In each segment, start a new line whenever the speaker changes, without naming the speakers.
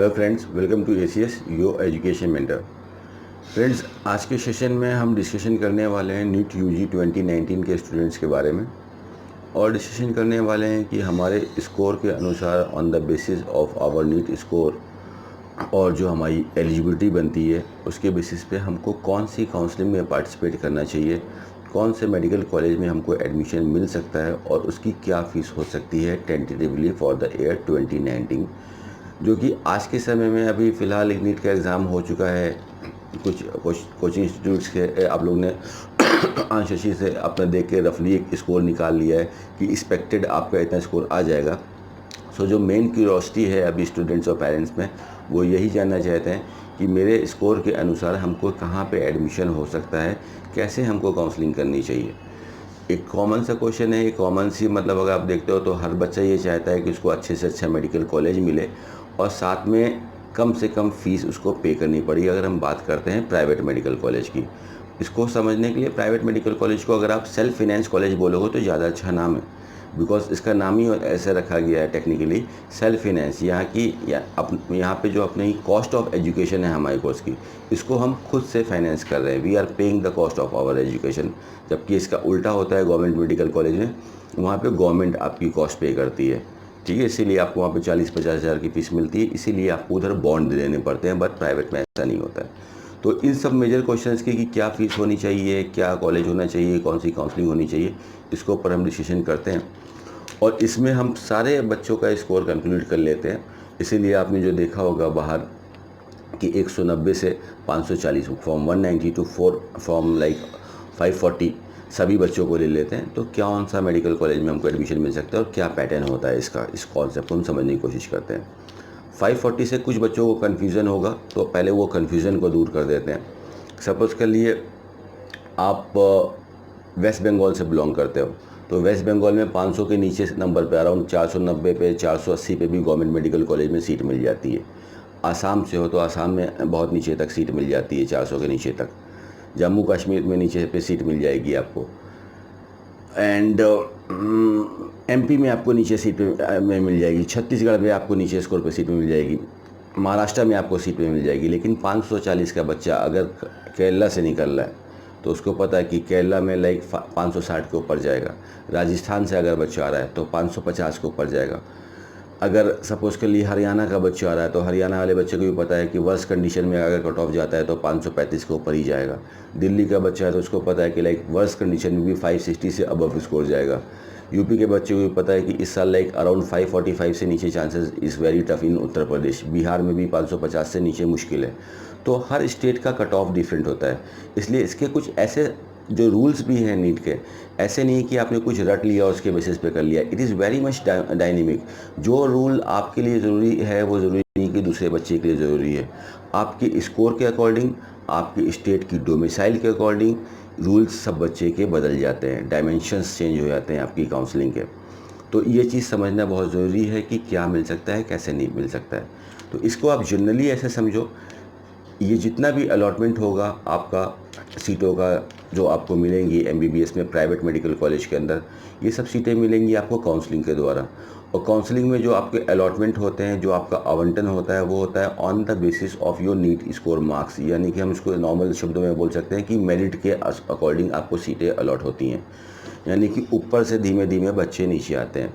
Hello friends, welcome to ACS your education mentor. Friends, आज के session में हम डिस्कशन करने वाले हैं नीट यूजी 2019 के स्टूडेंट्स के बारे में और डिस्कशन करने वाले हैं कि हमारे स्कोर के अनुसार on the basis of our NEET score और जो हमारी एलिजिबिलिटी बनती है उसके बेसिस पे हमको कौन सी काउंसलिंग में पार्टिसिपेट करना चाहिए, कौन से मेडिकल कॉलेज में हमको एडमिशन मिल सकता है और उसकी क्या फ़ीस हो सकती है टेंटेटिवली फॉर द ईयर 2019, जो कि आज के समय में अभी फ़िलहाल एक नीट का एग्ज़ाम हो चुका है। कुछ कोचिंग इंस्टीट्यूट्स के आप लोग ने आंशशी से अपना देख के रफली एक स्कोर निकाल लिया है कि एक्सपेक्टेड आपका इतना स्कोर आ जाएगा। सो जो मेन क्यूरोसिटी है अभी स्टूडेंट्स और पेरेंट्स में, वो यही जानना चाहते हैं कि मेरे स्कोर के अनुसार हमको कहाँ पे एडमिशन हो सकता है, कैसे हमको काउंसलिंग करनी चाहिए। एक कॉमन सा क्वेश्चन है, एक कॉमन सी मतलब अगर आप देखते हो तो हर बच्चा ये चाहता है कि उसको अच्छे से अच्छा मेडिकल कॉलेज मिले और साथ में कम से कम फ़ीस उसको पे करनी पड़ी। अगर हम बात करते हैं प्राइवेट मेडिकल कॉलेज की, इसको समझने के लिए प्राइवेट मेडिकल कॉलेज को अगर आप सेल्फ फाइनेंस कॉलेज बोलोगे तो ज़्यादा अच्छा नाम है, बिकॉज इसका नाम ही ऐसे रखा गया है टेक्निकली सेल्फ फाइनेंस। यहाँ पे जो अपनी कॉस्ट ऑफ एजुकेशन है हमारे कोर्स की, इसको हम खुद से फाइनेंस कर रहे हैं। We are paying the cost of our education. जबकि इसका उल्टा होता है गवर्नमेंट मेडिकल कॉलेज में, वहाँ पे गवर्नमेंट आपकी कॉस्ट पे करती है, ठीक है। इसीलिए आपको वहाँ पे 40-50 हज़ार की फ़ीस मिलती है, इसीलिए आपको उधर बॉन्ड देने पड़ते हैं, बट प्राइवेट में ऐसा नहीं होता है। तो इन सब मेजर क्वेश्चंस की कि क्या फ़ीस होनी चाहिए, क्या कॉलेज होना चाहिए, कौन सी काउंसलिंग होनी चाहिए, इसके ऊपर हम डिसीजन करते हैं और इसमें हम सारे बच्चों का स्कोर कंक्लूड कर लेते हैं। इसीलिए आपने जो देखा होगा बाहर कि 190 से 540 फ्रॉम 190 टू फ्रॉम लाइक 540 सभी बच्चों को ले लेते हैं। तो कौन सा मेडिकल कॉलेज में हमको एडमिशन मिल सकता है और क्या पैटर्न होता है इसका, इस कॉन्सेप्ट को हम समझने की कोशिश करते हैं। 540 से कुछ बच्चों को कन्फ्यूज़न होगा, तो पहले वो कन्फ्यूज़न को दूर कर देते हैं। सपोज़ कर लिए आप वेस्ट बंगाल से बिलोंग करते हो, तो वेस्ट बंगाल में 500 के नीचे नंबर पे अराउंड 490 पे 480 पे भी गवर्नमेंट मेडिकल कॉलेज में सीट मिल जाती है। आसाम से हो तो आसाम में बहुत नीचे तक सीट मिल जाती है, 400 के नीचे तक। जम्मू कश्मीर में नीचे पे सीट मिल जाएगी आपको, एंड एमपी में आपको नीचे सीट में मिल जाएगी, छत्तीसगढ़ में आपको नीचे स्कोर पे सीट में मिल जाएगी, महाराष्ट्र में आपको सीट में मिल जाएगी। लेकिन 540 का बच्चा अगर केरला से निकल रहा है तो उसको पता है कि केरला में लाइक 560 के ऊपर जाएगा। राजस्थान से अगर बच्चा आ रहा है तो 550 के ऊपर जाएगा। अगर सपोज़ के लिए हरियाणा का बच्चा आ रहा है तो हरियाणा वाले बच्चे को भी पता है कि वर्स कंडीशन में अगर कट ऑफ जाता है तो 535 के ऊपर ही जाएगा। दिल्ली का बच्चा है तो उसको पता है कि लाइक वर्स कंडीशन में भी 560 से अबव स्कोर जाएगा। यूपी के बच्चे को भी पता है कि इस साल लाइक अराउंड 545 से नीचे chances is very tough in Uttar Pradesh. Bihar में भी 550 से नीचे मुश्किल है। तो हर स्टेट का कट ऑफ डिफरेंट होता है, इसलिए इसके कुछ ऐसे जो रूल्स भी हैं नीट के, ऐसे नहीं कि आपने कुछ रट लिया और उसके बेसिस पे कर लिया। It is very much dynamic. जो रूल आपके लिए ज़रूरी है वो ज़रूरी नहीं कि दूसरे बच्चे के लिए ज़रूरी है। आपके स्कोर के अकॉर्डिंग, आपके स्टेट की डोमिसाइल के अकॉर्डिंग रूल्स सब बच्चे के बदल जाते हैं, डायमेंशंस चेंज हो जाते हैं आपकी काउंसलिंग के। तो ये चीज़ समझना बहुत ज़रूरी है कि क्या मिल सकता है, कैसे नहीं मिल सकता है। तो इसको आप जनरली ऐसे समझो, ये जितना भी अलॉटमेंट होगा आपका सीटों का जो आपको मिलेंगी एमबीबीएस में प्राइवेट मेडिकल कॉलेज के अंदर, ये सब सीटें मिलेंगी आपको काउंसलिंग के द्वारा। और काउंसलिंग में जो आपके अलॉटमेंट होते हैं, जो आपका आवंटन होता है, वो होता है on the basis of your NEET score marks. यानी कि हम इसको नॉर्मल शब्दों में बोल सकते हैं कि मेरिट के अकॉर्डिंग आपको सीटें अलॉट होती हैं, यानी कि ऊपर से धीमे धीमे बच्चे नीचे आते हैं।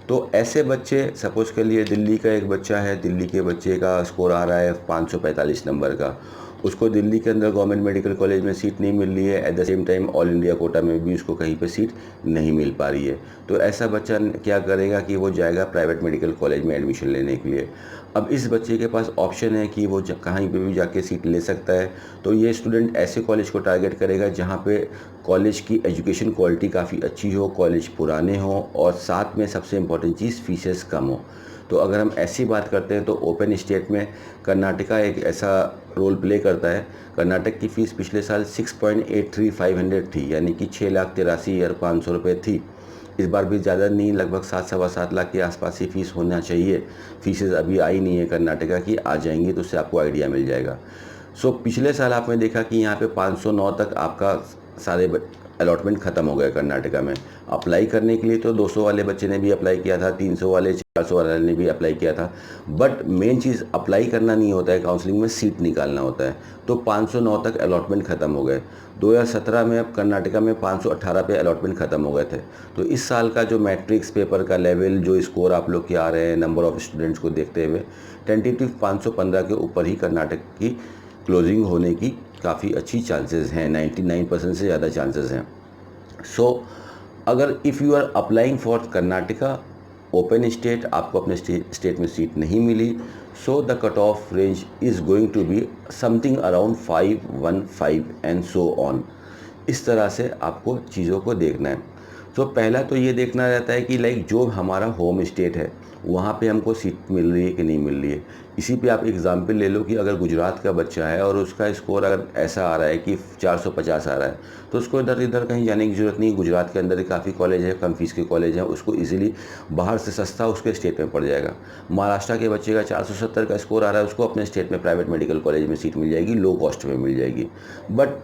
तो ऐसे बच्चे, सपोज़ के लिए दिल्ली का एक बच्चा है, दिल्ली के बच्चे का स्कोर आ रहा है 545 नंबर का, उसको दिल्ली के अंदर गवर्नमेंट मेडिकल कॉलेज में सीट नहीं मिल रही है, at the same time all India quota में भी उसको कहीं पे सीट नहीं मिल पा रही है। तो ऐसा बच्चा क्या करेगा कि वो जाएगा प्राइवेट मेडिकल कॉलेज में एडमिशन लेने के लिए। अब इस बच्चे के पास ऑप्शन है कि वो कहीं पे भी जाके सीट ले सकता है। तो ये स्टूडेंट ऐसे कॉलेज को टारगेट करेगा जहाँ पे कॉलेज की एजुकेशन क्वालिटी काफ़ी अच्छी हो, कॉलेज पुराने हों और साथ में सबसे इम्पॉर्टेंट चीज़ फीसेस कम हो। तो अगर हम ऐसी बात करते हैं तो ओपन स्टेट में कर्नाटका एक ऐसा रोल प्ले करता है। कर्नाटक की फ़ीस पिछले साल 6.83,500 थी, यानी कि 6,83,500 रुपये थी। इस बार भी ज़्यादा नहीं, लगभग 7-7.25 लाख के आसपास ही फ़ीस होना चाहिए। फ़ीसेस अभी आई नहीं है कर्नाटका की, आ जाएंगी तो उससे आपको आइडिया मिल जाएगा। सो पिछले साल आपने देखा कि यहाँ पे 509 तक आपका सारे अलॉटमेंट ख़त्म हो गए कर्नाटका में। अप्लाई करने के लिए तो 200 वाले बच्चे ने भी अप्लाई किया था, 300 वाले 400 वाले ने भी अप्लाई किया था, बट मेन चीज़ अप्लाई करना नहीं होता है, काउंसलिंग में सीट निकालना होता है। तो 509 तक अलॉटमेंट ख़त्म हो गए। 2017 में अब कर्नाटका में 518 पे अलॉटमेंट ख़त्म हो गए थे। तो इस साल का जो मैट्रिक्स पेपर का लेवल, जो स्कोर आप लोग के आ रहे हैं नंबर ऑफ़ स्टूडेंट्स को देखते हुए, टेंटेटिव 515 के ऊपर ही कर्नाटक की क्लोजिंग होने की काफ़ी अच्छी चांसेस हैं, 99% से ज़्यादा चांसेस हैं। सो अगर if you are applying for Karnataka open state, आपको अपने स्टेट में सीट नहीं मिली, so the cut off range is going to be something around 515 and so on. इस तरह से आपको चीज़ों को देखना है। तो पहला तो ये देखना रहता है कि लाइक जो हमारा होम स्टेट है वहाँ पे हमको सीट मिल रही है कि नहीं मिल रही है। इसी पे आप एग्ज़ाम्पल ले लो कि अगर गुजरात का बच्चा है और उसका स्कोर अगर ऐसा आ रहा है कि 450 आ रहा है, तो उसको इधर इधर कहीं जाने की ज़रूरत नहीं। गुजरात के अंदर ही काफ़ी कॉलेज है, कम फीस के कॉलेज हैं, उसको इजीली बाहर से सस्ता उसके स्टेट में पड़ जाएगा। महाराष्ट्र के बच्चे का 470 का स्कोर आ रहा है, उसको अपने स्टेट में प्राइवेट मेडिकल कॉलेज में सीट मिल जाएगी, लो कॉस्ट में मिल जाएगी। बट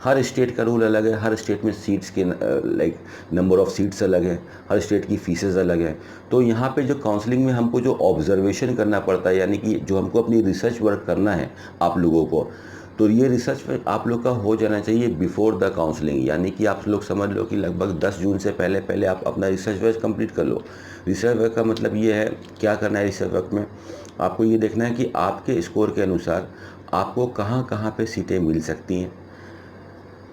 हर स्टेट का रूल अलग है, हर स्टेट में सीट्स के लाइक नंबर ऑफ़ सीट्स अलग है, हर स्टेट की फीसेस अलग है। तो यहाँ पे जो काउंसलिंग में हमको जो ऑब्जर्वेशन करना पड़ता है, यानी कि जो हमको अपनी रिसर्च वर्क करना है आप लोगों को, तो ये रिसर्च आप लोग का हो जाना चाहिए बिफोर द काउंसलिंग। यानी कि आप लोग समझ लो कि लगभग 10 जून से पहले पहले आप अपना रिसर्च वर्क कंप्लीट कर लो। रिसर्च वर्क का मतलब ये है, क्या करना है रिसर्च वर्क में, आपको ये देखना है कि आपके स्कोर के अनुसार आपको कहाँ कहाँ पे सीटें मिल सकती हैं।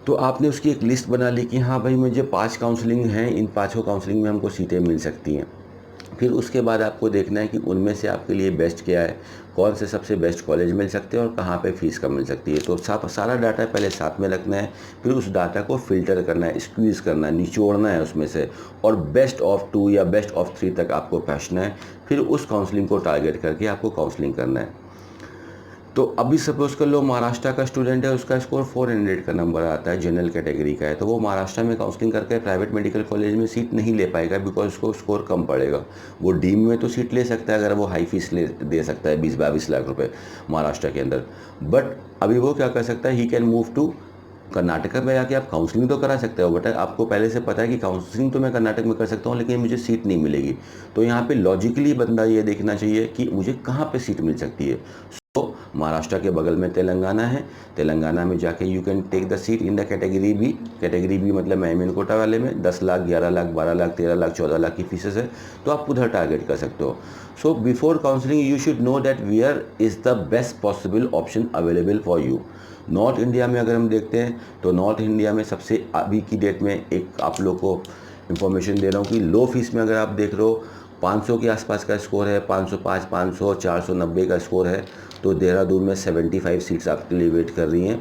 तो आपने उसकी एक लिस्ट बना ली कि हाँ भाई मुझे 5 काउंसलिंग हैं, इन 5 काउंसलिंग में हमको सीटें मिल सकती हैं। फिर उसके बाद आपको देखना है कि उनमें से आपके लिए बेस्ट क्या है, कौन से सबसे बेस्ट कॉलेज मिल सकते हैं और कहाँ पे फ़ीस कम मिल सकती है। तो सारा डाटा पहले साथ में रखना है, फिर उस डाटा को फ़िल्टर करना है, स्क्वीज़ करना है, निचोड़ना है उसमें से, और बेस्ट ऑफ 2 या बेस्ट ऑफ 3 तक आपको पहुँचना है। फिर उस काउंसलिंग को टारगेट करके आपको काउंसलिंग करना है। तो अभी सपोज़ कर लो महाराष्ट्र का स्टूडेंट है, उसका स्कोर 400 का नंबर आता है, जनरल कैटेगरी का है, तो वो महाराष्ट्र में काउंसलिंग करके प्राइवेट मेडिकल कॉलेज में सीट नहीं ले पाएगा, बिकॉज उसको स्कोर कम पड़ेगा। वो डीम में तो सीट ले सकता है अगर वो हाई फीस दे सकता है, 20-22 लाख रुपए महाराष्ट्र के अंदर। बट अभी वो क्या कर सकता है, he can move to Karnataka में जाके आप काउंसलिंग तो करा सकते हो, बट आपको पहले से पता है कि काउंसलिंग तो मैं कर्नाटक में कर सकता हूँ, लेकिन मुझे सीट नहीं मिलेगी। तो यहाँ पे लॉजिकली बंदा ये देखना चाहिए कि मुझे कहाँ पे सीट मिल सकती है। तो महाराष्ट्र के बगल में तेलंगाना है, तेलंगाना में जाके you can take the seat in the category B मतलब मेन कोटा वाले में 10 लाख, 11 लाख, 12 लाख, 13 लाख, 14 लाख की फीसेस है, तो आप उधर टारगेट कर सकते हो। So before counselling you should know that where is the best possible option available for you. North India में अगर हम देखते हैं तो नॉर्थ इंडिया में सबसे अभी की डेट में एक आप लोग को इन्फॉर्मेशन दे रहा हूँ कि लो फीस में अगर आप देख रहे हो 500 के आसपास का स्कोर है, 505, 500, 490 का स्कोर है, तो देहरादून में 75 सीट्स आपके लिए वेट कर रही हैं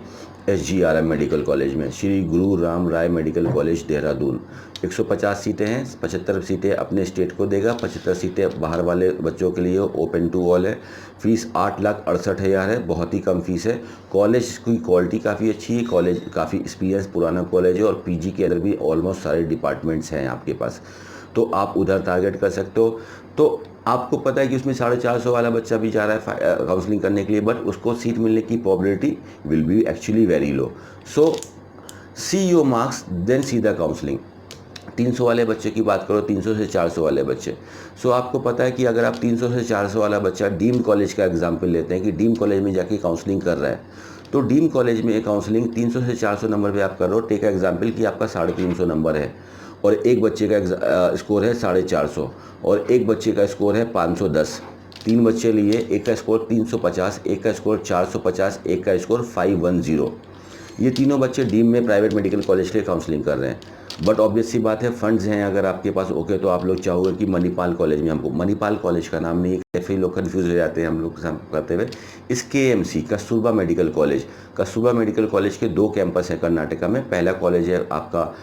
SGRM मेडिकल कॉलेज में, श्री गुरु राम राय मेडिकल कॉलेज देहरादून। 150 सीटें हैं, 75 सीटें अपने स्टेट को देगा, 75 सीटें बाहर वाले बच्चों के लिए ओपन टू ऑल है। फ़ीस 8,68,000 है, बहुत ही कम फीस है। कॉलेज की क्वालिटी काफ़ी अच्छी है, कॉलेज काफ़ी एक्सपीरियंस पुराना कॉलेज है, और PG के अंदर भी ऑलमोस्ट सारे डिपार्टमेंट्स हैं आपके पास, तो आप उधर टारगेट कर सकते हो। तो आपको पता है कि उसमें 450 वाला बच्चा भी जा रहा है काउंसलिंग करने के लिए, बट उसको सीट मिलने की probability will be actually very low. So see your marks then see the counselling. 300 वाले बच्चे की बात करो, 300 से 400 वाले बच्चे। सो आपको पता है कि अगर आप 300 से 400 वाला बच्चा डीम कॉलेज का एग्जाम्पल लेते हैं कि डीम कॉलेज में जाके काउंसलिंग कर रहा है, तो डीम कॉलेज में काउंसलिंग 300 से 400 नंबर पे आप कर रहे हो। टेक एग्जाम्पल कि आपका 350 नंबर है और एक बच्चे का स्कोर है 450 और एक बच्चे का स्कोर है 510। 3 बच्चे लिए, एक का स्कोर 350, एक का स्कोर 450, एक का स्कोर 510। ये तीनों बच्चे डीम में प्राइवेट मेडिकल कॉलेज के लिए काउंसलिंग कर रहे हैं। बट ऑब्वियस सी बात है, फंड्स हैं अगर आपके पास ओके, तो आप लोग चाहोगे कि मणिपाल कॉलेज में, हमको मणिपाल कॉलेज का नाम नहीं है, कैसे लोग कन्फ्यूज हो जाते हैं हम लोग करते हुए। इस KMC Kasturba medical college, Kasturba medical college के 2 कैंपस हैं कर्नाटका में। पहला कॉलेज है आपका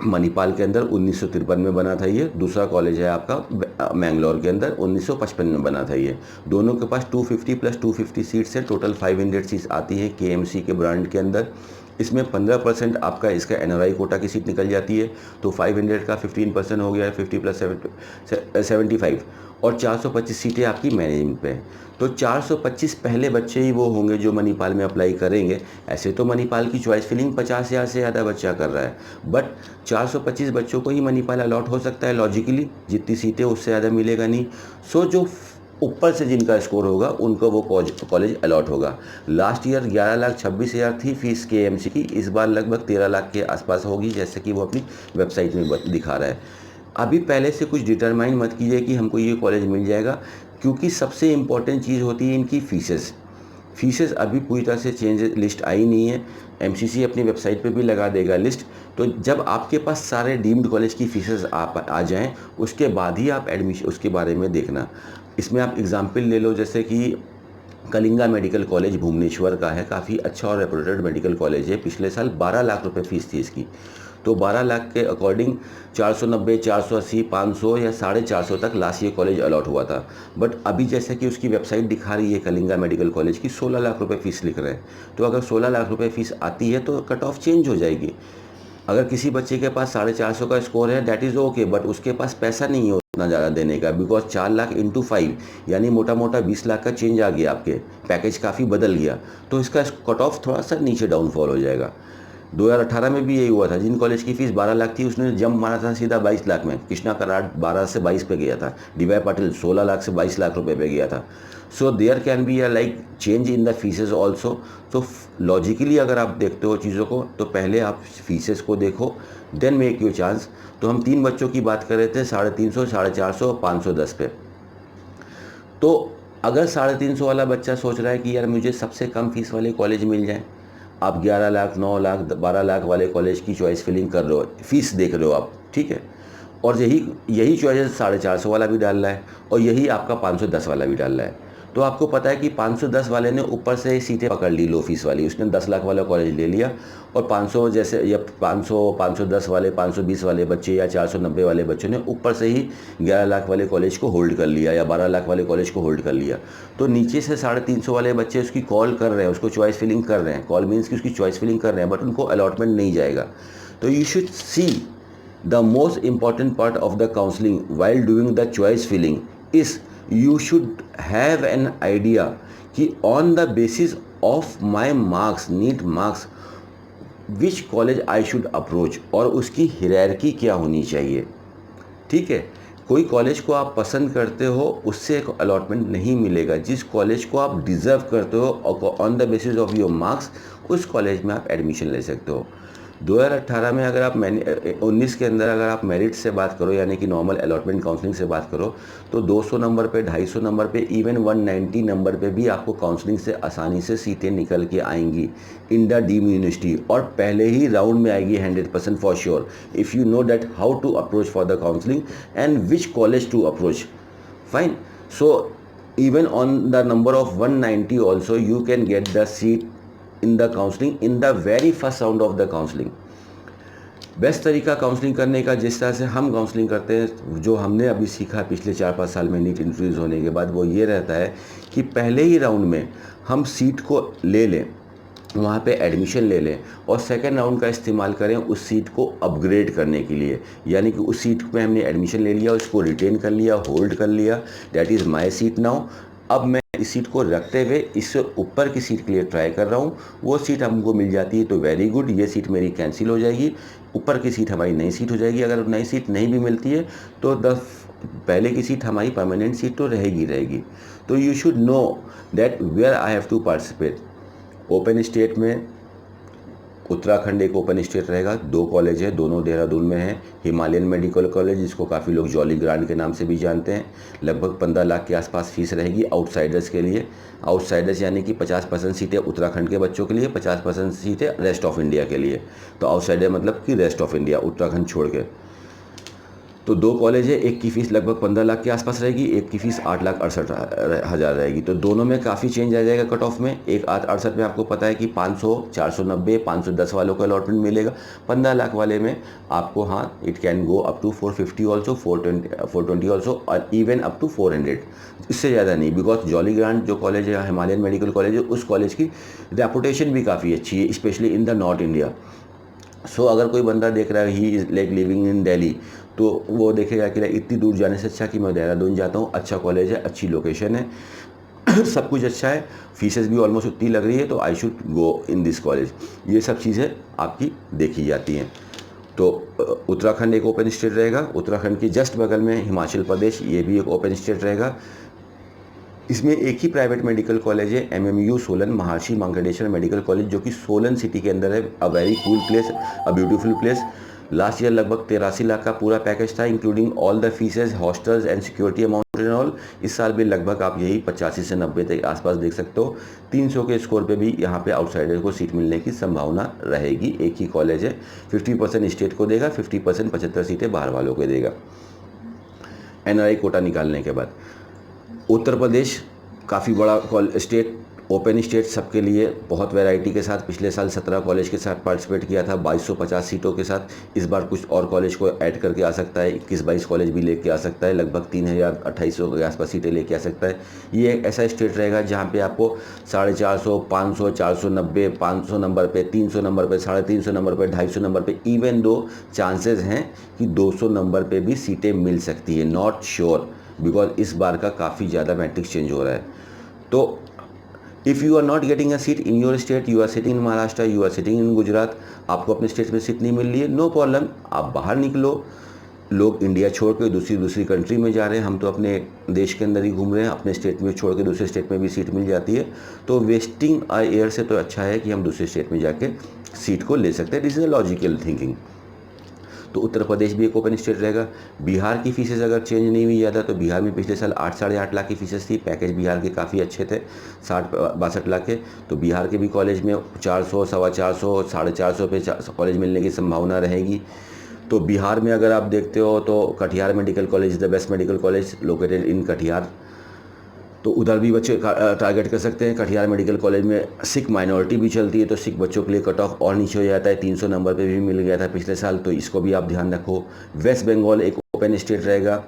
मणिपाल के अंदर, 1953 में बना था ये। दूसरा कॉलेज है आपका मैंगलोर के अंदर, 1955 में बना था ये। दोनों के पास 250 + 250 सीट्स है, टोटल 500 सीट्स आती हैं KMC के ब्रांड के अंदर। इसमें 15% आपका इसका NRI कोटा की सीट निकल जाती है, तो 500 का 15% हो गया है, 50 + 75, और 425 सीटें आपकी मैनेजमेंट पे हैं। तो 425 पहले बच्चे ही वो होंगे जो मणिपाल में अप्लाई करेंगे। ऐसे तो मणिपाल की चॉइस फिलिंग 50,000 से ज़्यादा बच्चा कर रहा है, बट 425 बच्चों को ही मणिपाल अलॉट हो सकता है लॉजिकली, जितनी सीटें उससे ज़्यादा मिलेगा नहीं। सो जो ऊपर से जिनका स्कोर होगा उनको वो कॉलेज अलॉट होगा। लास्ट ईयर 11,26,000 थी फीस KMC की, इस बार लगभग 13 लाख के आसपास होगी, जैसे कि वो अपनी वेबसाइट में दिखा रहा है। अभी पहले से कुछ डिटरमाइन मत कीजिए कि हमको ये कॉलेज मिल जाएगा, क्योंकि सबसे इम्पॉर्टेंट चीज़ होती है इनकी फ़ीसेस अभी पूरी तरह से चेंज लिस्ट आई नहीं है। MCC अपनी वेबसाइट पे भी लगा देगा लिस्ट। तो जब आपके पास सारे डीम्ड कॉलेज की फ़ीसेस आ जाएँ, उसके बाद ही आप एडमिशन उसके बारे में देखना। इसमें आप एग्ज़ाम्पल ले लो, जैसे कि कलिंगा मेडिकल कॉलेज भुवनेश्वर का है, काफ़ी अच्छा और रेपुटेड मेडिकल कॉलेज है। पिछले साल 12 लाख रुपए फ़ीस थी इसकी। तो 12 लाख के अकॉर्डिंग 490, 480, 500 या 450 तक लास्ट ईयर कॉलेज अलॉट हुआ था। बट अभी जैसे कि उसकी वेबसाइट दिखा रही है कलिंगा मेडिकल कॉलेज की, 16 लाख रुपए फ़ीस लिख रहे हैं। तो अगर 16 लाख रुपए फ़ीस आती है तो कट ऑफ चेंज हो जाएगी। अगर किसी बच्चे के पास 450 का स्कोर है, दैट इज़ ओके, बट उसके पास पैसा नहीं है उतना ज़्यादा देने का, बिकॉज 4 लाख इंटू 5 यानी मोटा मोटा 20 लाख का चेंज आ गया, आपके पैकेज काफ़ी बदल गया। तो इसका कट ऑफ थोड़ा सा नीचे डाउनफॉल हो जाएगा। 2018 में भी यही हुआ था। जिन कॉलेज की फ़ीस 12 लाख थी, उसने जंप मारा था सीधा 22 लाख में। कृष्णा कराड 12 से 22 पे गया था। DY पाटिल 16 लाख से 22 लाख रुपए पे गया था। So there can be a like change in the fees also. तो लॉजिकली अगर आप देखते हो चीज़ों को, तो पहले आप फीसेस को देखो, देन मेक योर चांस। तो हम 3 बच्चों की बात कर रहे थे, 350, 450 और 510 पे। तो अगर 350 वाला बच्चा सोच रहा है कि यार मुझे सबसे कम फीस वाले कॉलेज मिल जाए, आप 11 लाख, 9 लाख, 12 लाख वाले कॉलेज की चॉइस फिलिंग कर रहे हो, फीस देख रहे हो आप, ठीक है, और यही चॉइस 450 वाला भी डाल रहा है और यही आपका 510 वाला भी डाल रहा है। तो आपको पता है कि 510 वाले ने ऊपर से सीटें पकड़ ली लो फीस वाली, उसने 10 लाख वाला कॉलेज ले लिया, और 500 जैसे या 500, 510 वाले, 520 वाले बच्चे या 490 वाले बच्चों ने ऊपर से ही 11 लाख वाले कॉलेज को होल्ड कर लिया या 12 लाख वाले कॉलेज को होल्ड कर लिया। तो नीचे से 350 वाले बच्चे उसकी कॉल कर रहे हैं, उसको चॉइस फिलिंग कर रहे हैं, कॉल मीन्स की उसकी चॉइस फिलिंग कर रहे हैं, बट उनको अलॉटमेंट नहीं जाएगा। तो you should see the most important part of the counseling while doing the choice filling is you should have an idea कि on the basis of my marks, NEET marks, which college I should approach, और उसकी hierarchy क्या होनी चाहिए। ठीक है, कोई college को आप पसंद करते हो उससे एक अलॉटमेंट नहीं मिलेगा। जिस कॉलेज को आप डिज़र्व करते हो और on the basis of your marks, उस कॉलेज में आप एडमिशन ले सकते हो। 2018 में अगर आप 19 के अंदर अगर आप मेरिट से बात करो, यानी कि नॉर्मल अलॉटमेंट काउंसलिंग से बात करो, तो 200 नंबर पे, 250 नंबर पे, इवन 190 नंबर पे भी आपको काउंसलिंग से आसानी से सीटें निकल के आएंगी इन द डीम्ड यूनिवर्सिटी, और पहले ही राउंड में आएगी 100% for sure, if you know that how to approach for the counselling and which college to approach. Fine, so even on the number of 190 also you can get the seat in the counseling in the very first round of the counseling। Best तरीका counselling करने का, जिस तरह से हम counselling करते हैं, जो हमने अभी सीखा पिछले 4-5 साल में नीट इंट्रोड्यूस होने के बाद, वो ये रहता है कि पहले ही राउंड में हम सीट को ले लें, वहाँ पे एडमिशन ले लें, और सेकेंड राउंड का इस्तेमाल करें उस सीट को अपग्रेड करने के लिए। यानी कि उस सीट में हमने एडमिशन ले लिया, उसको रिटेन कर लिया, होल्ड कर लिया, that is my seat now. अब मैं इस सीट को रखते हुए इससे ऊपर की सीट के लिए ट्राई कर रहा हूँ। वो सीट हमको मिल जाती है तो वेरी गुड, ये सीट मेरी कैंसिल हो जाएगी, ऊपर की सीट हमारी नई सीट हो जाएगी। अगर नई सीट नहीं भी मिलती है तो पहले की सीट हमारी परमानेंट सीट तो रहेगी। तो you should know that where I have to participate. Open state में उत्तराखंड एक ओपन स्टेट रहेगा, 2 कॉलेज है, दोनों देहरादून में है। हिमालयन मेडिकल कॉलेज, जिसको काफ़ी लोग जॉली ग्रांट के नाम से भी जानते हैं, लगभग 15 लाख के आसपास फीस रहेगी आउटसाइडर्स के लिए। आउटसाइडर्स यानी कि 50% सीटें उत्तराखंड के बच्चों के लिए, 50% सीटें रेस्ट ऑफ इंडिया के लिए। तो आउटसाइडर मतलब कि रेस्ट ऑफ इंडिया, उत्तराखंड छोड़ के। तो 2 कॉलेज है, एक की फ़ीस लगभग 15 लाख के आसपास रहेगी, एक की फ़ीस 8,68,000 रहेगी। तो दोनों में काफ़ी चेंज आ जाएगा कट ऑफ में। एक 8,68 में आपको पता है कि 500, 490, 510 वालों को अलॉटमेंट मिलेगा। 15 लाख वाले में आपको, हाँ, it can go up to 450 also, 420 also, और इवन अप टू 400, इससे ज़्यादा नहीं। बिकॉज जॉली ग्रांट जो कॉलेज है, हिमालयन मेडिकल कॉलेज है, उस कॉलेज की रेपुटेशन भी काफ़ी अच्छी है, specially in the north India. So अगर कोई बंदा देख रहा है he is like living in Delhi, तो वो देखेगा कि इतनी दूर जाने से अच्छा कि मैं देहरादून जाता हूँ, अच्छा कॉलेज है, अच्छी लोकेशन है, सब कुछ अच्छा है, फीसेस भी ऑलमोस्ट उतनी लग रही है, तो I should go in this college. ये सब चीज़ें आपकी देखी जाती हैं। तो उत्तराखंड एक ओपन स्टेट रहेगा, उत्तराखंड के जस्ट बगल में हिमाचल प्रदेश, ये भी एक ओपन स्टेट रहेगा। इसमें एक ही प्राइवेट मेडिकल कॉलेज है, MMU सोलन, महर्षि मांकड़ेश्वर मेडिकल कॉलेज, जो कि सोलन सिटी के अंदर है। A very cool place, a beautiful place. Last year लगभग 83 लाख का पूरा पैकेज था, including all the faeces, hostels and security amount and all. इस साल भी लगभग आप यही 85 से 90 तक आसपास देख सकते हो। 300 के स्कोर पे भी यहाँ पे आउटसाइडर को सीट मिलने की संभावना रहेगी। एक ही कॉलेज है, 50% स्टेट को देगा, 50% 75 सीटें बाहर वालों को देगा NRI कोटा निकालने के बाद। उत्तर प्रदेश काफ़ी बड़ा स्टेट, ओपन स्टेट, सबके लिए बहुत वैरायटी के साथ। पिछले साल 17 कॉलेज के साथ पार्टिसिपेट किया था 2250 सीटों के साथ। इस बार कुछ और कॉलेज को ऐड करके आ सकता है, 21-22 कॉलेज भी लेके आ सकता है, लगभग 3000-2800 के आसपास सीटें लेके आ सकता है। ये एक ऐसा स्टेट रहेगा जहाँ पे आपको 450, 500, 490, 500 नंबर पे, 300 नंबर पे, 350 नंबर पे, 250 नंबर पे, इवन दो चांसेस हैं कि 200 नंबर पे भी सीटें मिल सकती है। नॉट श्योर, बिकॉज इस बार का काफ़ी ज़्यादा मैट्रिक्स चेंज हो रहा है। तो if you are not getting a seat in your state, you are sitting in Maharashtra, you are sitting in Gujarat, आपको अपने स्टेट में सीट नहीं मिल रही है, नो प्रॉब्लम, आप बाहर निकलो। लोग इंडिया छोड़ के दूसरी कंट्री में जा रहे हैं, हम तो अपने देश के अंदर ही घूम रहे हैं, अपने स्टेट में छोड़ के दूसरे स्टेट में भी सीट मिल जाती है। तो वेस्टिंग एयर से तो अच्छा है कि हम दूसरे स्टेट में जाके सीट को ले सकते हैं। This is a logical thinking. तो उत्तर प्रदेश भी एक ओपन स्टेट रहेगा। बिहार की फीसेस अगर चेंज नहीं हुई ज़्यादा, तो बिहार में पिछले साल 8-8.5 लाख की फीसेस थी। पैकेज बिहार के काफ़ी अच्छे थे, 60-62 लाख के। तो बिहार के भी कॉलेज में 400, 425, 450 पे कॉलेज मिलने की संभावना रहेगी। तो बिहार में अगर आप देखते हो तो Katihar medical college is the best medical college located in Katihar, तो उधर भी बच्चे टारगेट कर सकते हैं। कटिहार मेडिकल कॉलेज में सिख माइनॉरिटी भी चलती है, तो सिख बच्चों के लिए कट ऑफ और नीचे हो जाता है, 300 नंबर पे भी मिल गया था पिछले साल, तो इसको भी आप ध्यान रखो। वेस्ट बंगाल एक ओपन स्टेट रहेगा।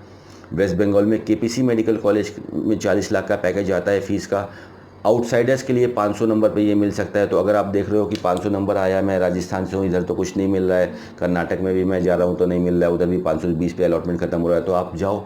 वेस्ट बंगाल में KPC मेडिकल कॉलेज में 40 लाख का पैकेज आता है फीस का। आउटसाइडर्स के लिए 500 नंबर पे ये मिल सकता है। तो अगर आप देख रहे हो कि 500 नंबर आया, मैं राजस्थान से हूँ, इधर तो कुछ नहीं मिल रहा है, कर्नाटक में भी मैं जा रहा हूँ तो नहीं मिल रहा है, उधर भी 520 पे अलॉटमेंट खत्म हो रहा है, तो आप जाओ,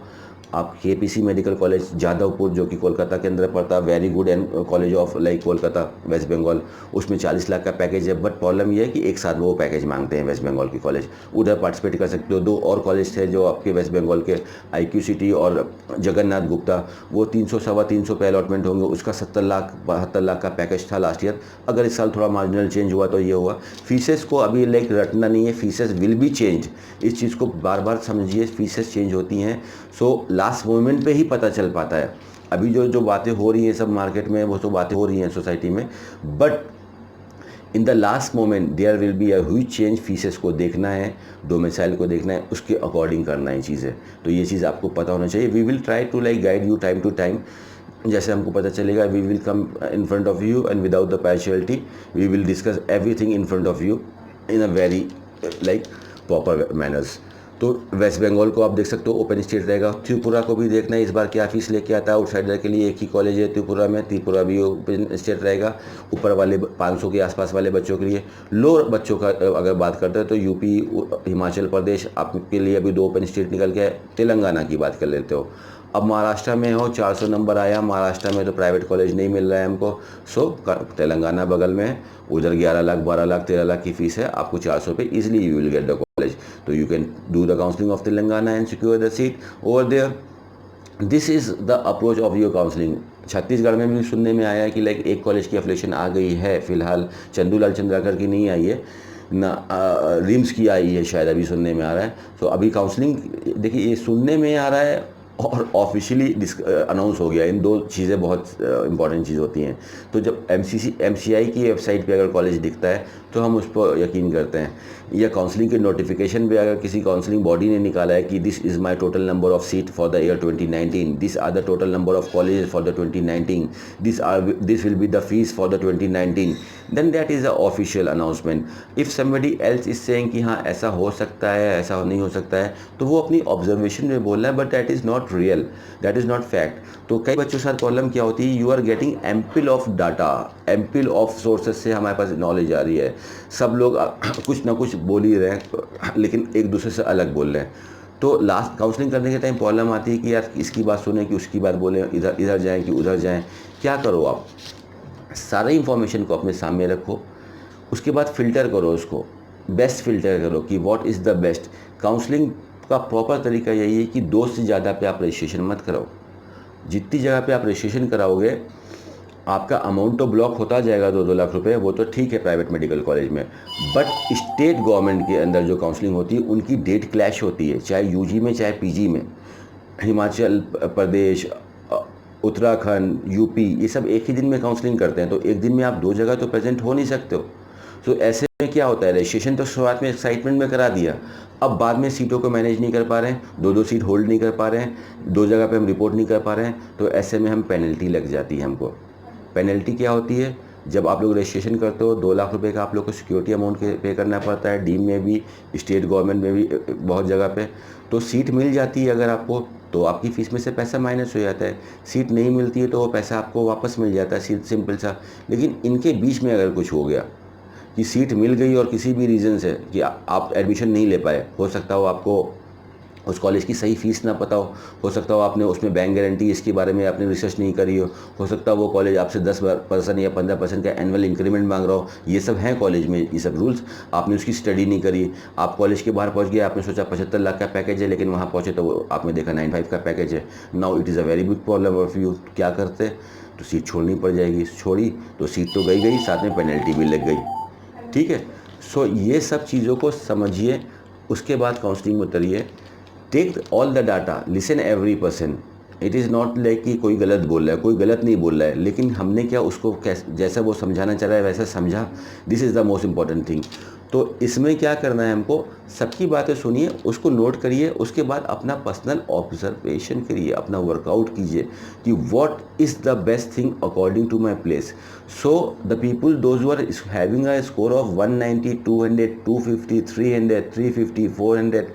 आप KPC मेडिकल कॉलेज जादवपुर, जो कि कोलकाता के अंदर पड़ता है, very good and college of like Kolkata West Bengal, उसमें 40 लाख का पैकेज है। बट प्रॉब्लम ये है कि एक साथ वो पैकेज मांगते हैं वेस्ट बंगाल के कॉलेज, उधर पार्टिसिपेट कर सकते हो। दो और कॉलेज थे जो आपके वेस्ट बंगाल के, IQCT और जगन्नाथ गुप्ता, वो 300, 350 पे अलॉटमेंट होंगे, उसका 70 लाख 72 लाख का पैकेज था लास्ट ईयर। अगर इस साल थोड़ा मार्जिनल चेंज हुआ तो ये हुआ। फीसेस को अभी लाइक रटना नहीं है, फीसेस विल बी चेंज, इस चीज़ को बार बार समझिए, फीसेस चेंज होती हैं। सो लास्ट मोमेंट पे ही पता चल पाता है। अभी जो बातें हो रही हैं सब मार्केट में, वो तो बातें हो रही हैं सोसाइटी में, but in the last moment there will be a huge change. Fees को देखना है, डोमिसाइल को देखना है, उसके अकॉर्डिंग करना है चीज़ें। तो ये चीज़ आपको पता होना चाहिए। We will try to like guide you time to time, जैसे हमको पता चलेगा। We will come in front of you and without the partiality, we will discuss everything in front of you in a very like proper manners. तो वेस्ट बंगाल को आप देख सकते हो ओपन स्टेट रहेगा। त्रिपुरा को भी देखना है इस बार क्या फीस लेके आता है। आउटसाइडर के लिए एक ही कॉलेज है त्रिपुरा में, त्रिपुरा भी ओपन स्टेट रहेगा। ऊपर वाले 500 के आसपास वाले बच्चों के लिए। लो बच्चों का अगर बात करते हैं तो यूपी, हिमाचल प्रदेश आपके लिए अभी 2 ओपन स्टेट निकल के आए। तेलंगाना की बात कर लेते हो। अब महाराष्ट्र में हो, 400 नंबर आया, महाराष्ट्र में तो प्राइवेट कॉलेज नहीं मिल रहा है हमको। सो तेलंगाना बगल में है, उधर 11 लाख, 12 लाख, 13 लाख की फीस है। आपको 400 पे easily you will get the college. तो you can do the counselling of Telangana and secure the seat over there. This is the approach of your counselling. Chhattisgarh में भी सुनने में आया है कि लाइक एक कॉलेज की एफिलिएशन आ गई है फिलहाल, चंदूलाल चंद्राकर की नहीं आई है ना, रिम्स की आई है शायद, अभी सुनने में आ रहा है। तो अभी काउंसलिंग देखिए, ये सुनने में आ रहा है और ऑफिशियली अनाउंस हो गया। इन दो चीज़ें बहुत इंपॉर्टेंट चीज़ होती हैं। तो जब MCI की वेबसाइट पे अगर कॉलेज दिखता है तो हम उस पर यकीन करते हैं, या काउंसलिंग के नोटिफिकेशन पे अगर किसी काउंसलिंग बॉडी ने निकाला है कि this is my total number of seat for the year 2019, this are the total number of college for the 2019, this will be the fee for the 2019, then that is a official announcement. If somebody else is saying कि हाँ ऐसा हो सकता है, ऐसा नहीं हो सकता है, तो वो अपनी ऑब्जर्वेशन में बोल रहा है, but that is not real, that is not fact. तो कई बच्चों के साथ प्रॉब्लम क्या होती है, you are getting ample of data, ample of sources से हमारे पास नॉलेज आ रही है। सब लोग कुछ ना कुछ बोल ही रहे हैं, लेकिन एक दूसरे से अलग बोल रहे हैं। तो लास्ट काउंसलिंग करने के टाइम प्रॉब्लम आती है कि यार इसकी बात सुने कि उसकी बात बोलें, इधर इधर जाएँ कि उधर जाएँ। क्या करो आप, सारे इन्फॉर्मेशन को अपने सामने रखो, उसके बाद फ़िल्टर करो उसको, बेस्ट फ़िल्टर करो कि what is the best. Counselling का प्रॉपर तरीका यही है कि 2 से ज़्यादा पे आप रजिस्ट्रेशन मत कराओ। जितनी जगह पे आप रजिस्ट्रेशन कराओगे, आपका अमाउंट तो ब्लॉक होता जाएगा 2-2 लाख रुपए, वो तो ठीक है प्राइवेट मेडिकल कॉलेज में, बट स्टेट गवर्नमेंट के अंदर जो काउंसलिंग होती है उनकी डेट क्लैश होती है, चाहे यूजी में चाहे पीजी में। हिमाचल प्रदेश, उत्तराखंड, यूपी, ये सब एक ही दिन में काउंसलिंग करते हैं, तो एक दिन में आप 2 जगह तो प्रेजेंट हो नहीं सकते हो। तो ऐसे में क्या होता है, रजिस्ट्रेशन तो शुरुआत में एक्साइटमेंट में करा दिया, अब बाद में सीटों को मैनेज नहीं कर पा रहे हैं, 2-2 सीट होल्ड नहीं कर पा रहे हैं, 2 जगह पे हम रिपोर्ट नहीं कर पा रहे हैं, तो ऐसे में हम पेनल्टी लग जाती है हमको। पेनल्टी क्या होती है, जब आप लोग रजिस्ट्रेशन करते हो 2 लाख रुपए का आप लोग को सिक्योरिटी अमाउंट पे करना पड़ता है, डीम में भी, स्टेट गवर्नमेंट में भी, बहुत जगह पे। तो सीट मिल जाती है अगर आपको, तो आपकी फ़ीस में से पैसा माइनस हो जाता है, सीट नहीं मिलती है तो वो पैसा आपको वापस मिल जाता है, सिंपल सा। लेकिन इनके बीच में अगर कुछ हो गया कि सीट मिल गई और किसी भी रीज़न से कि आप एडमिशन नहीं ले पाए, हो सकता हो आपको उस कॉलेज की सही फ़ीस ना पता हो सकता हो आपने उसमें बैंक गारंटी इसके बारे में आपने रिसर्च नहीं करी हो सकता हो वो कॉलेज आपसे 10% या 15% का एनुअल इंक्रीमेंट मांग रहा हो। ये सब हैं कॉलेज में, ये सब रूल्स, आपने उसकी स्टडी नहीं करी। आप कॉलेज के बाहर पहुंच गए, आपने सोचा 75 लाख का पैकेज है, लेकिन वहाँ पहुँचे तो आपने देखा 95 का पैकेज है। Now it is a very big problem of you. क्या करते, तो सीट छोड़नी पड़ जाएगी, छोड़ी तो सीट तो गई, साथ में पेनल्टी भी लग गई। ठीक है, सो ये सब चीज़ों को समझिए, उसके बाद काउंसलिंग में उतरिए। Take all the data, listen every person. It is not like कि कोई गलत बोल रहा है, कोई गलत नहीं बोल रहा है, लेकिन हमने क्या उसको जैसा वो समझाना चाह रहा है वैसा समझा। This is the most important thing. तो इसमें क्या करना है हमको, सबकी बातें सुनिए, उसको नोट करिए, उसके बाद अपना पर्सनल ऑब्जर्वेशन करिए, अपना वर्कआउट कीजिए कि what is the best thing according to my place. So the people those who are having a score of 190, 200, 250, 300, 350, 400,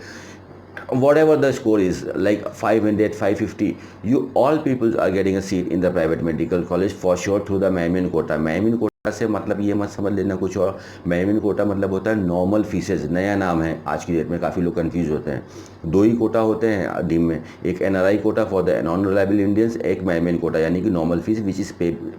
whatever the score is, like 500, 550, you all people are getting a seat in the private medical college for sure through the Mamin quota. Mamin quota से मतलब ये मत समझ लेना कुछ और। Mamin quota मतलब होता है नॉर्मल फीसेज, नया नाम है आज की डेट में, काफ़ी लोग कंफ्यूज होते हैं। 2 ही कोटा होते हैं डीम में, एक NRI Kota for the non reliable Indians, एक Mamin कोटा यानी कि normal fees which is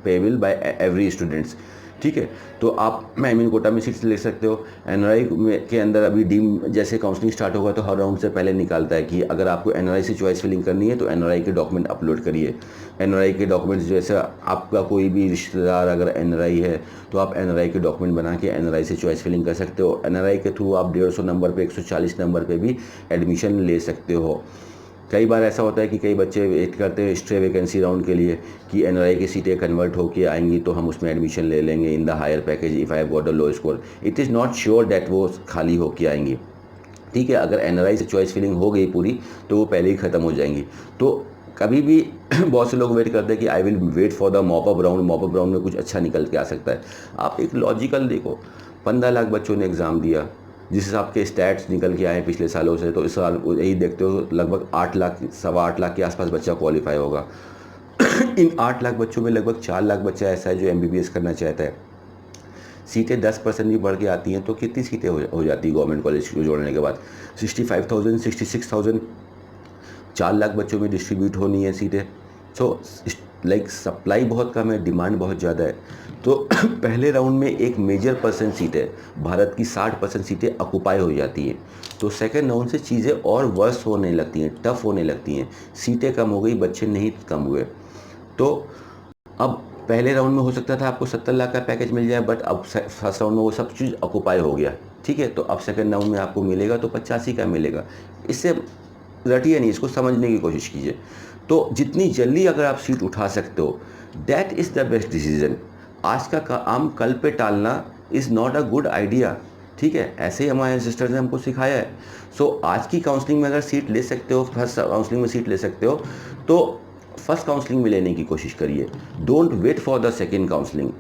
payable by every students. ठीक है, तो आप Mamin कोटा में सीट्स ले सकते हो। NRI के अंदर अभी डीम जैसे काउंसलिंग स्टार्ट होगा तो हर राउंड से पहले निकालता है कि अगर आपको NRI से चॉइस फिलिंग करनी है तो NRI के डॉक्यूमेंट अपलोड करिए। NRI के डॉक्यूमेंट्स, जैसे आपका कोई भी रिश्तेदार अगर NRI है तो आप NRI के डॉक्यूमेंट बना के NRI से चॉइस फिलिंग कर सकते हो। NRI के थ्रू आप 150 नंबर पे, 140 नंबर पे भी एडमिशन ले सकते हो। कई बार ऐसा होता है कि कई बच्चे वेट करते हैं स्ट्रे वैकेंसी राउंड के लिए कि NRI की सीटें कन्वर्ट होकर आएंगी तो हम उसमें एडमिशन ले लेंगे in the higher package if I have got a low score. It is not sure that वो खाली होकर आएंगी। ठीक है, अगर NRI से चॉइस फिलिंग हो गई पूरी तो वो पहले ही ख़त्म हो जाएंगी। तो कभी भी बहुत से लोग वेट करते हैं कि I will wait for the mop up round, mop up round में कुछ अच्छा निकल के आ सकता है। आप एक लॉजिकल देखो, 15 लाख बच्चों ने एग्ज़ाम दिया, जिस हिसाब के स्टैट्स निकल के आए पिछले सालों से, तो इस साल यही देखते हो लगभग 8 लाख, 8.25 लाख के आसपास बच्चा क्वालिफाई होगा। इन 8 लाख बच्चों में लगभग 4 लाख बच्चा ऐसा है जो MBBS करना चाहता है। सीटें 10% भी बढ़ के आती हैं तो कितनी सीटें हो जाती है गवर्नमेंट कॉलेज को जोड़ने के बाद? 65,000, 66,000, 4 लाख बच्चों में डिस्ट्रीब्यूट होनी है सीटें। सो लाइक सप्लाई बहुत कम है, डिमांड बहुत ज़्यादा है। तो पहले राउंड में एक मेजर परसेंट सीटें, भारत की 60% सीटें ऑक्यूपाई हो जाती हैं। तो सेकेंड राउंड से चीज़ें और वर्स होने लगती हैं, टफ होने लगती हैं, सीटें कम हो गई, बच्चे नहीं कम हुए। तो अब पहले राउंड में हो सकता था आपको 70 लाख का पैकेज मिल जाए, बट अब फर्स्ट राउंड में वो सब चीज़ ऑक्यूपाई हो गया। ठीक है, तो अब सेकेंड राउंड में आपको मिलेगा तो 85 का मिलेगा। इससे रटिए नहीं, इसको समझने की कोशिश कीजिए। तो जितनी जल्दी अगर आप सीट उठा सकते हो, that is the best decision. आज का काम कल पे टालना is not a good idea. ठीक है, ऐसे ही हमारे सिस्टर्स ने हमको सिखाया है। सो आज की काउंसलिंग में अगर सीट ले सकते हो, फर्स्ट काउंसलिंग में सीट ले सकते हो, तो फर्स्ट काउंसलिंग में लेने की कोशिश करिए। Don't wait for the second counselling.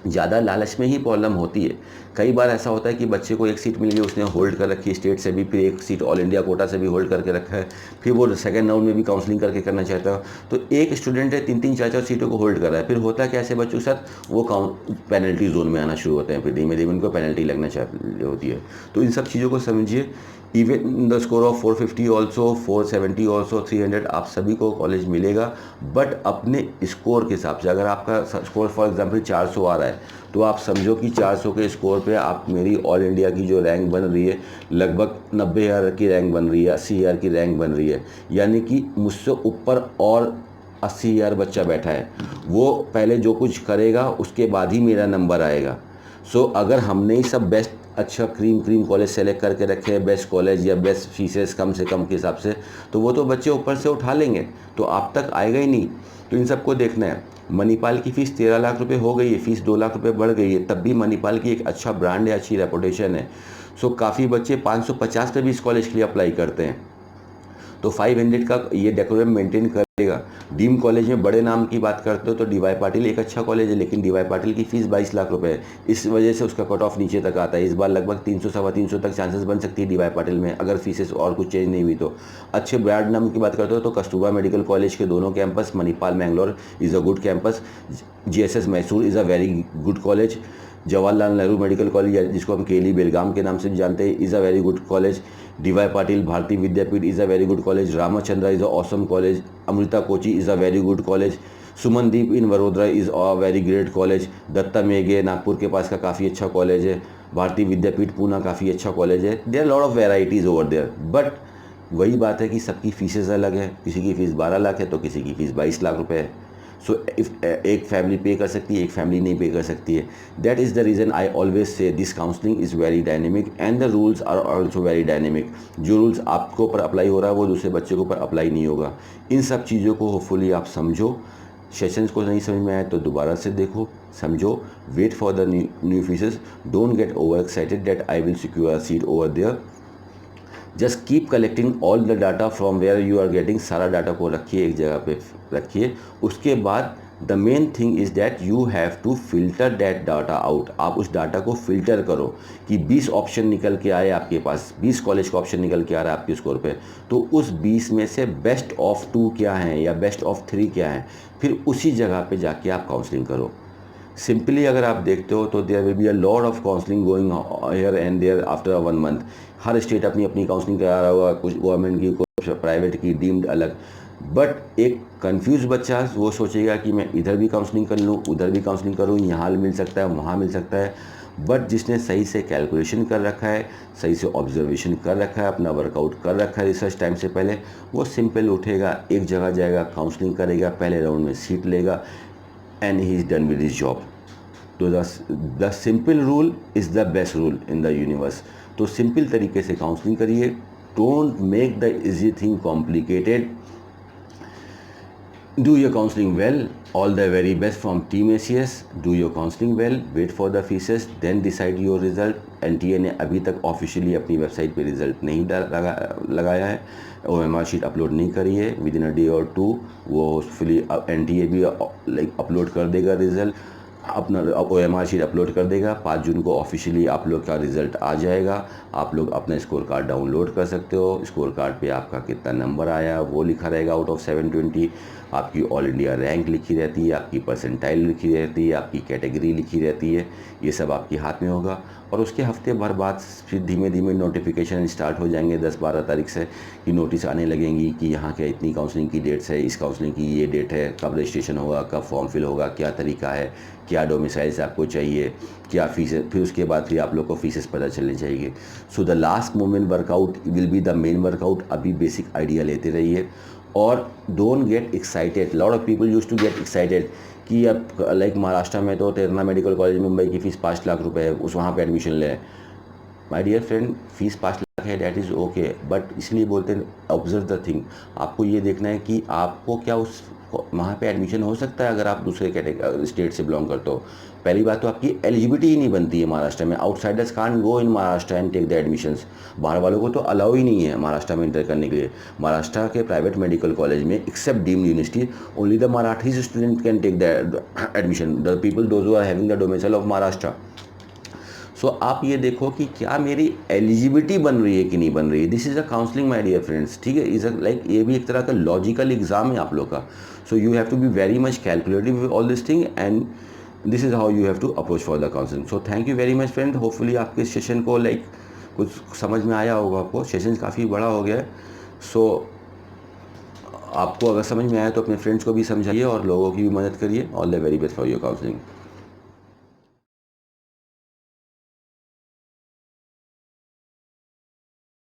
ज़्यादा लालच में ही प्रॉब्लम होती है। कई बार ऐसा होता है कि बच्चे को एक सीट मिल गई, उसने होल्ड कर रखी है स्टेट से भी, फिर एक सीट ऑल इंडिया कोटा से भी होल्ड करके रखा है, फिर वो सेकंड राउंड में भी काउंसलिंग करके करना चाहता है। तो एक स्टूडेंट है 3-3 4-4 सीटों को होल्ड कर रहा है, फिर होता है कि ऐसे बच्चों के साथ वो पेनल्टी जोन में आना शुरू होते हैं, फिर धीमे धीमे उनको पेनल्टी लगना चाहिए होती है। तो इन सब चीज़ों को समझिए। Even the score of 450 also, 470 also, 300 आप सभी को कॉलेज मिलेगा, बट अपने स्कोर के हिसाब से। अगर आपका स्कोर फॉर एग्जांपल 400 आ रहा है, तो आप समझो कि 400 के स्कोर पे आप मेरी ऑल इंडिया की जो रैंक बन रही है, लगभग 90,000 की रैंक बन रही है, 80,000 की रैंक बन रही है। यानी कि मुझसे ऊपर और 80,000 बच्चा बैठा है, वो पहले जो कुछ करेगा उसके बाद ही मेरा नंबर आएगा। सो अगर हमने ही सब बेस्ट अच्छा क्रीम कॉलेज सेलेक्ट करके रखे हैं, बेस्ट कॉलेज या बेस्ट फीसेस कम से कम के हिसाब से, तो वो तो बच्चे ऊपर से उठा लेंगे, तो आप तक आएगा ही नहीं। तो इन सबको देखना है। मणिपाल की फ़ीस 13 लाख रुपए हो गई है, फ़ीस 2 लाख रुपए बढ़ गई है, तब भी मणिपाल की एक अच्छा ब्रांड है, अच्छी रेपुटेशन है। सो काफ़ी बच्चे 550 पे भी इस कॉलेज के लिए अप्लाई करते हैं। तो 500 का ये डेकोरम मेंटेन करेगा। डीम कॉलेज में बड़े नाम की बात करते हो तो डी वाई पाटिल एक अच्छा कॉलेज है, लेकिन डी वाई पाटिल की फ़ीस 22 लाख रुपए है। इस वजह से उसका कट ऑफ नीचे तक आता है। इस बार लगभग 300 सवा 300 तक चांसेस बन सकती है डी वाई पाटिल में, अगर फीसेस और कुछ चेंज नहीं हुई तो। अच्छे ब्रांड नाम की बात करते हो तो कस्तूरबा मेडिकल कॉलेज के दोनों campus, Manipal Mangalore is a good campus, GSS Mysore is a very good college, Jawaharlal Nehru medical college जिसको हम केली बेलगाम के नाम से भी जानते हैं is a very good college, DY Patil Bharati Vidyapeeth is a very good college, Ramachandra is a awesome college, Amrita Kochi is a very good college, Sumandeep in Vadodara is a very great college, Datta Meghe Nagpur के पास का काफ़ी अच्छा कॉलेज है, भारतीय विद्यापीठ पूना काफ़ी अच्छा कॉलेज है। There lot of varieties over there, but वही बात है कि सबकी फ़ीसेस अलग है। किसी की फ़ीस 12 लाख है तो किसी की फ़ीस 22 लाख रुपए है। सो एक फैमिली पे कर सकती है, एक फैमिली नहीं पे कर सकती है। That is the reason I always say this counselling is very dynamic and the rules are also very dynamic. जो रूल्स आपके ऊपर अप्लाई हो रहा है वो दूसरे बच्चे के ऊपर अप्लाई नहीं होगा। इन सब चीज़ों को होपफुली आप समझो। सेशंस को नहीं समझ में आए तो दोबारा से देखो, समझो, wait for the new fees, don't get over excited that I will secure a seat over there. Just keep collecting all the data from where you are getting. सारा डाटा को रखिए, एक जगह पे रखिए। उसके बाद the main thing is that you have to filter that data out. आप उस डाटा को फिल्टर करो कि 20 ऑप्शन निकल के आए आपके पास, 20 कॉलेज का ऑप्शन निकल के आ रहा है आपके स्कोर पे, तो उस 20 में से बेस्ट ऑफ 2 क्या हैं या बेस्ट ऑफ 3 क्या हैं, फिर उसी जगह पे जाके आप काउंसलिंग करो। सिंपली अगर आप देखते हो तो there will be a lot of counselling going here and there after 1 month. हर स्टेट अपनी अपनी काउंसलिंग करा रहा होगा, कुछ गवर्नमेंट की, कुछ प्राइवेट की, डीम्ड अलग। बट एक कंफ्यूज बच्चा वो सोचेगा कि मैं इधर भी काउंसलिंग कर लूँ, उधर भी काउंसलिंग करूँ, यहाँ मिल सकता है, वहाँ मिल सकता है। बट जिसने सही से कैलकुलेशन कर रखा है, सही से ऑब्जर्वेशन कर रखा है, अपना वर्कआउट कर रखा है रिसर्च टाइम से पहले, वो सिंपल उठेगा, एक जगह जाएगा, काउंसलिंग करेगा, पहले राउंड में सीट लेगा and he is done with his job. तो the simple rule is the best rule in the universe. तो सिंपल तरीके से काउंसलिंग करिए, don't make the easy thing complicated. Do your counseling well. All the very best from Team ACS. Do your counseling well. Wait for the fees. Then decide your result. NTA ने अभी तक officially अपनी website पे result नहीं लगाया है, OMR sheet upload नहीं करी है। विद इन अ डे और 2 वो फुली NTA भी अपलोड कर देगा रिज़ल्ट, अपना OMR शीट अपलोड कर देगा। 5 जून को ऑफिशियली आप लोग का रिज़ल्ट आ जाएगा। आप लोग अपना स्कोर कार्ड डाउनलोड कर सकते हो। स्कोर कार्ड पे आपका कितना नंबर आया वो लिखा रहेगा आउट ऑफ 720। आपकी ऑल इंडिया रैंक लिखी रहती है, आपकी परसेंटाइल लिखी रहती है, आपकी कैटेगरी लिखी रहती है। ये सब आपके हाथ में होगा। और उसके हफ्ते भर बाद फिर धीमे धीमे नोटिफिकेशन स्टार्ट हो जाएंगे 10-12 तारीख से, कि नोटिस आने लगेंगी कि यहाँ के इतनी काउंसलिंग की डेट्स है, इस काउंसलिंग की ये डेट है, कब रजिस्ट्रेशन होगा, कब फॉर्म फिल होगा, क्या तरीका है, क्या डोमिसाइल्स आपको चाहिए, क्या फीस, फिर उसके बाद फिर आप लोग को फीसेस पता चलनी चाहिए। So the last moment workout will be the main workout. अभी बेसिक आइडिया लेते रहिए और don't get excited. Lot of people use to get excited कि अब लाइक महाराष्ट्र में तो तेरना मेडिकल कॉलेज मुंबई की फ़ीस 5 लाख रुपए है, उस वहाँ पे एडमिशन लें। My dear friend, fee 5 lakh है, डैट इज़ ओके, बट इसलिए बोलते हैं ऑब्जर्व द थिंग। आपको ये देखना है कि आपको क्या उस वहाँ पे एडमिशन हो सकता है अगर आप दूसरे स्टेट से बिलोंग करते हो। पहली बात तो आपकी एलिजिबिलिटी ही नहीं बनती है महाराष्ट्र में। Outsiders can't go in Maharashtra and take the admissions. बाहर वालों को तो अलाउ ही नहीं है महाराष्ट्र में इंटर करने के लिए। महाराष्ट्र के प्राइवेट मेडिकल कॉलेज में except deemed university only the Marathis student can take the admission, the people those who are having the domicile of Maharashtra. So आप ये देखो कि क्या मेरी एलिजिबिलिटी बन रही है कि नहीं बन रही है। This is a counselling my dear friends, ठीक है। इज़ अ लाइक ये भी एक तरह का लॉजिकल एग्जाम है आप लोग का। So you have to be very much calculative with all this thing, and this is how you have to approach for the counselling. So thank you very much friend. Hopefully आपके session को like कुछ समझ में आया होगा आपको। Session काफ़ी बड़ा हो गया है। सो आपको अगर समझ में आया तो अपने फ्रेंड्स को भी समझाइए और लोगों की भी मदद करिए। All the very best for your counselling.